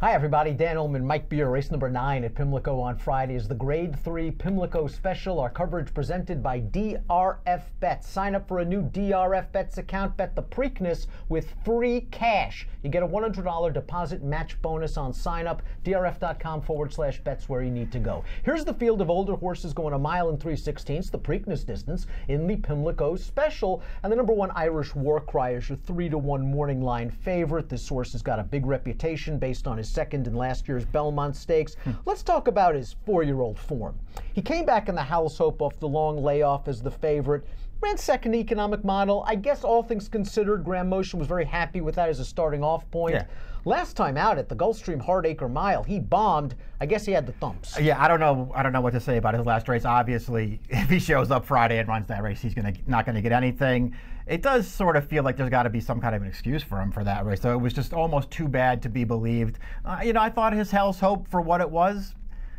Hi everybody, Dan Illman, Mike Beer, race number 9 at Pimlico on Friday is the Grade 3 Pimlico Special. Our coverage presented by DRF Bets. Sign up for a new DRF Bets account, bet the Preakness with free cash. You get a $100 deposit match bonus on sign up. DRF.com/bets where you need to go. Here's the field of older horses going 1 mile and 3/16, the Preakness distance in the Pimlico Special. And the number 1 Irish War Crier is your 3-to-1 morning line favorite. This horse has got a big reputation based on his second in last year's Belmont Stakes. Let's talk about his 4-year-old form. He came back in the Howells Hope off the long layoff as the favorite. Ran second economic model. I guess all things considered, Graham Motion was very happy with that as a starting off point. Yeah. Last time out at the Gulfstream Hardacre Mile, he bombed. I guess he had the thumps. Yeah, I don't know what to say about his last race. Obviously, if he shows up Friday and runs that race, he's not gonna get anything. It does sort of feel like there's got to be some kind of an excuse for him for that race. So it was just almost too bad to be believed. I thought his Hell's Hope, for what it was,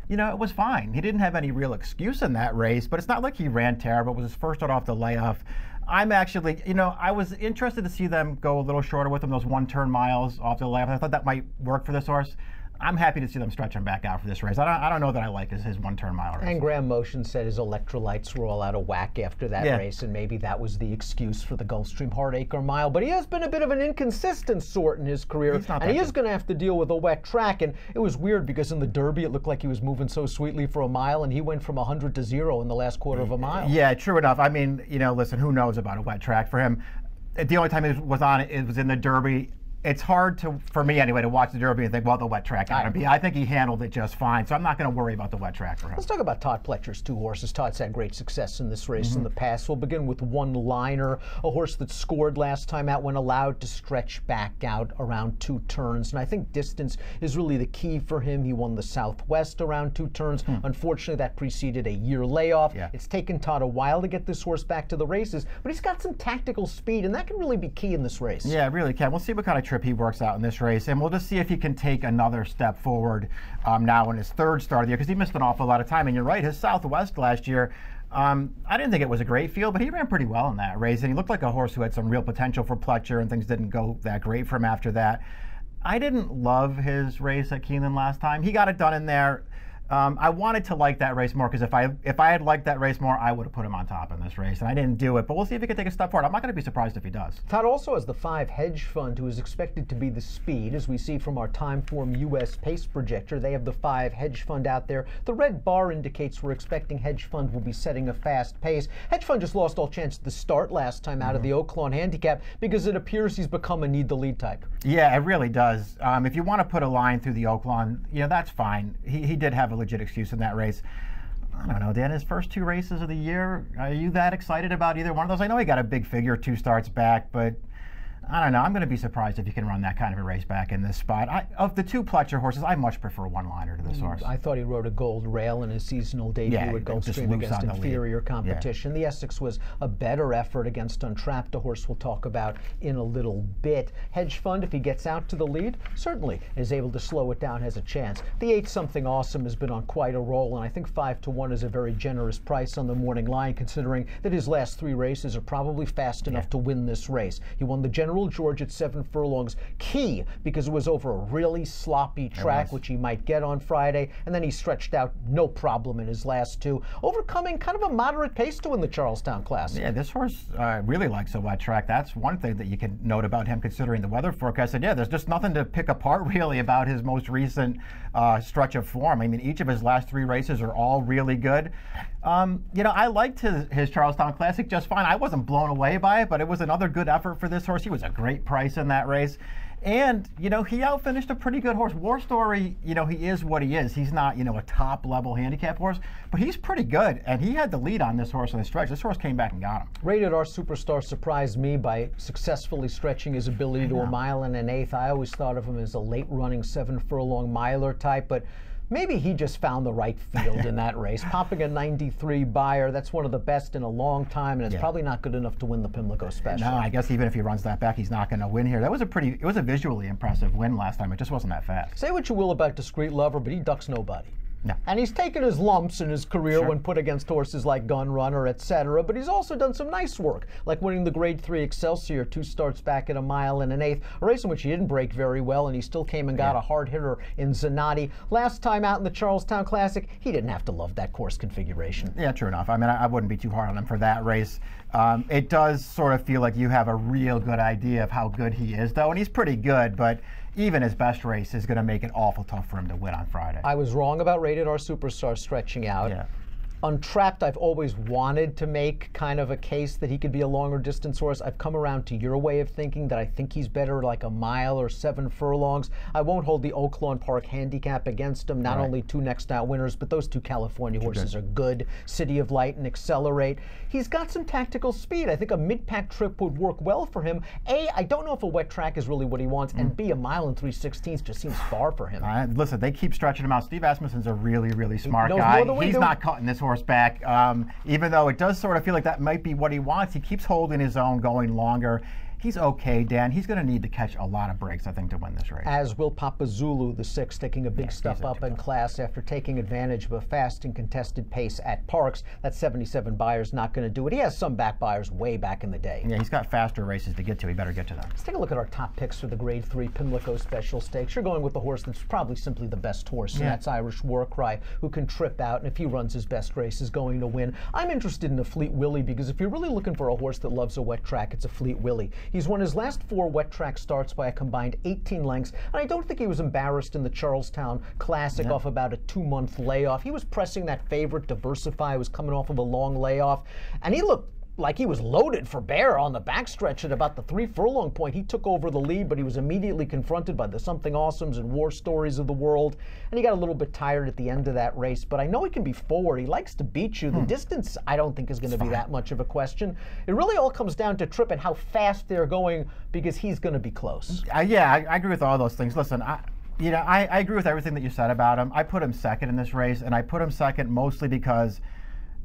it was fine. He didn't have any real excuse in that race, but it's not like he ran terrible. It was his first start off the layoff. I'm actually, I was interested to see them go a little shorter with him, those 1-turn miles off the layoff. I thought that might work for this horse. I'm happy to see them stretch him back out for this race. I don't know that I like his 1-turn mile race. And Graham Motion said his electrolytes were all out of whack after that race, and maybe that was the excuse for the Gulfstream Hardacre Mile. But he has been a bit of an inconsistent sort in his career, and he is going to have to deal with a wet track. And it was weird because in the Derby, it looked like he was moving so sweetly for a mile, and he went from 100 to 0 in the last quarter of a mile. Yeah, true enough. I mean, listen, who knows about a wet track for him? The only time it was on it was in the Derby. It's hard for me anyway, to watch the Derby and think, well, the wet track got to be. I think he handled it just fine, so I'm not going to worry about the wet track for him. Let's talk about Todd Pletcher's 2 horses. Todd's had great success in this race in the past. We'll begin with One Liner, a horse that scored last time out when allowed to stretch back out around 2 turns. And I think distance is really the key for him. He won the Southwest around 2 turns. Unfortunately, that preceded a year layoff. It's taken Todd a while to get this horse back to the races, but he's got some tactical speed, and that can really be key in this race. Yeah, it really can. We'll see what kind of trip he works out in this race, and we'll just see if he can take another step forward now in his 3rd start of the year, because he missed an awful lot of time. And you're right, his Southwest last year, I didn't think it was a great field, but he ran pretty well in that race, and he looked like a horse who had some real potential for Pletcher, and things didn't go that great for him after that. I didn't love his race at Keeneland last time. He got it done in there. I wanted to like that race more, because if I had liked that race more, I would have put him on top in this race, and I didn't do it. But we'll see if he can take a step forward. I'm not going to be surprised if he does. Todd also has the 5 hedge fund, who is expected to be the speed, as we see from our Timeform US pace projector. They have the 5 hedge fund out there. The red bar indicates we're expecting hedge fund will be setting a fast pace. Hedge fund just lost all chance at the start last time out of the Oaklawn Handicap, because it appears he's become a need the lead type. Yeah, it really does. If you want to put a line through the Oaklawn, that's fine. He did have a legit excuse in that race. I don't know, Dan, his first 2 races of the year, are you that excited about either one of those? I know he got a big figure 2 starts back, but I don't know. I'm going to be surprised if he can run that kind of a race back in this spot. Of the 2 Pletcher horses, I much prefer One Liner to this horse. I thought he rode a gold rail in his seasonal debut at Gulfstream against inferior competition. The Essex was a better effort against Untrapped, a horse we'll talk about in a little bit. Hedge fund, if he gets out to the lead, certainly is able to slow it down, has a chance. The 8-something Awesome has been on quite a roll, and I think 5-to-1 is a very generous price on the morning line, considering that his last 3 races are probably fast enough to win this race. He won the General George at 7 furlongs, key because it was over a really sloppy track, which he might get on Friday, and then he stretched out no problem in his last 2, overcoming kind of a moderate pace to win the Charlestown Classic. Yeah, this horse really likes a wet track. That's one thing that you can note about him, considering the weather forecast. And yeah, there's just nothing to pick apart really about his most recent stretch of form. I mean, each of his last 3 races are all really good. I liked his Charlestown Classic just fine. I wasn't blown away by it, but it was another good effort for this horse. He was a great price in that race. And, he outfinished a pretty good horse. War Story, he is what he is. He's not, a top-level handicap horse, but he's pretty good. And he had the lead on this horse on the stretch. This horse came back and got him. Rated R Superstar surprised me by successfully stretching his ability to 1 mile and an 1/8. I always thought of him as a late-running 7-furlong miler type, but maybe he just found the right field in that race. Popping a 93 Beyer, that's one of the best in a long time, and it's probably not good enough to win the Pimlico Special. No, I guess even if he runs that back, he's not going to win here. It was a visually impressive win last time. It just wasn't that fast. Say what you will about Discreet Lover, but he ducks nobody. No. And he's taken his lumps in his career when put against horses like Gun Runner, etc. But he's also done some nice work, like winning the Grade 3 Excelsior 2 starts back at 1 mile and 1/8, a race in which he didn't break very well, and he still came and got a hard hitter in Zanatti. Last time out in the Charlestown Classic, he didn't have to love that course configuration. Yeah, true enough. I mean, I wouldn't be too hard on him for that race. It does sort of feel like you have a real good idea of how good he is, though, and he's pretty good, but even his best race is going to make it awful tough for him to win on Friday. I was wrong about Rated R Superstar stretching out. Yeah. Untrapped, I've always wanted to make kind of a case that he could be a longer distance horse. I've come around to your way of thinking that I think he's better like 1 mile or 7 furlongs. I won't hold the Oaklawn Park handicap against him. Not only 2 next out winners, but those 2 California horses are good. City of Light and Accelerate. He's got some tactical speed. I think a mid-pack trip would work well for him. A, I don't know if a wet track is really what he wants, and B, 1 mile and 3/16 just seems far for him. Listen, they keep stretching him out. Steve Asmussen's a really, really smart knows guy. more than we He's do. not cutting this horse back, even though it does sort of feel like that might be what he wants. He keeps holding his own, going longer. He's okay, Dan. He's going to need to catch a lot of breaks, I think, to win this race. As will Papa Zulu, the 6th, taking a big step up in class after taking advantage of a fast and contested pace at Parks. That 77 Buyer's not going to do it. He has some back buyers way back in the day. Yeah, he's got faster races to get to. He better get to them. Let's take a look at our top picks for the Grade 3 Pimlico Special Stakes. You're going with the horse that's probably simply the best horse, and that's Irish War Cry, who can trip out, and if he runs his best race, is going to win. I'm interested in a Fleet Willie, because if you're really looking for a horse that loves a wet track, it's a Fleet Willie. He's won his last 4 wet track starts by a combined 18 lengths, and I don't think he was embarrassed in the Charlestown Classic off about a 2-month layoff. He was pressing that favorite Diversify, was coming off of a long layoff, and he looked like he was loaded for bear on the backstretch at about the 3 furlong point. He took over the lead, but he was immediately confronted by the Something Awesomes and War Stories of the world, and he got a little bit tired at the end of that race, but I know he can be forward. He likes to beat you. The distance, I don't think, is going to be that much of a question. It really all comes down to Tripp and how fast they're going, because he's going to be close. Yeah, I agree with all those things. Listen, I agree with everything that you said about him. I put him second in this race, and I put him second mostly because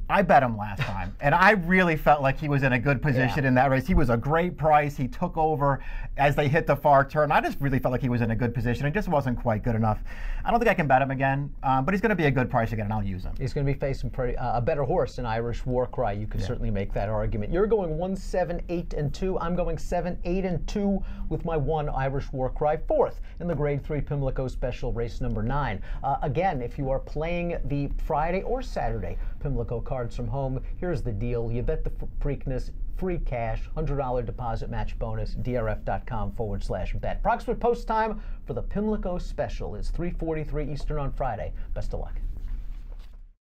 I bet him last time, and I really felt like he was in a good position in that race. He was a great price. He took over as they hit the far turn. I just really felt like he was in a good position. It just wasn't quite good enough. I don't think I can bet him again, but he's going to be a good price again, and I'll use him. He's going to be facing a better horse in Irish War Cry. You can certainly make that argument. You're going 1, 7, 8, and 2. I'm going 7, 8, and 2 with my 1 Irish War Cry, 4th in the Grade 3 Pimlico Special, race number 9. Again, if you are playing the Friday or Saturday Pimlico cards from home, here's the deal. You bet the Preakness, free cash, $100 deposit match bonus, drf.com/bet. Approximate post time for the Pimlico Special is 3:43 Eastern on Friday. Best of luck.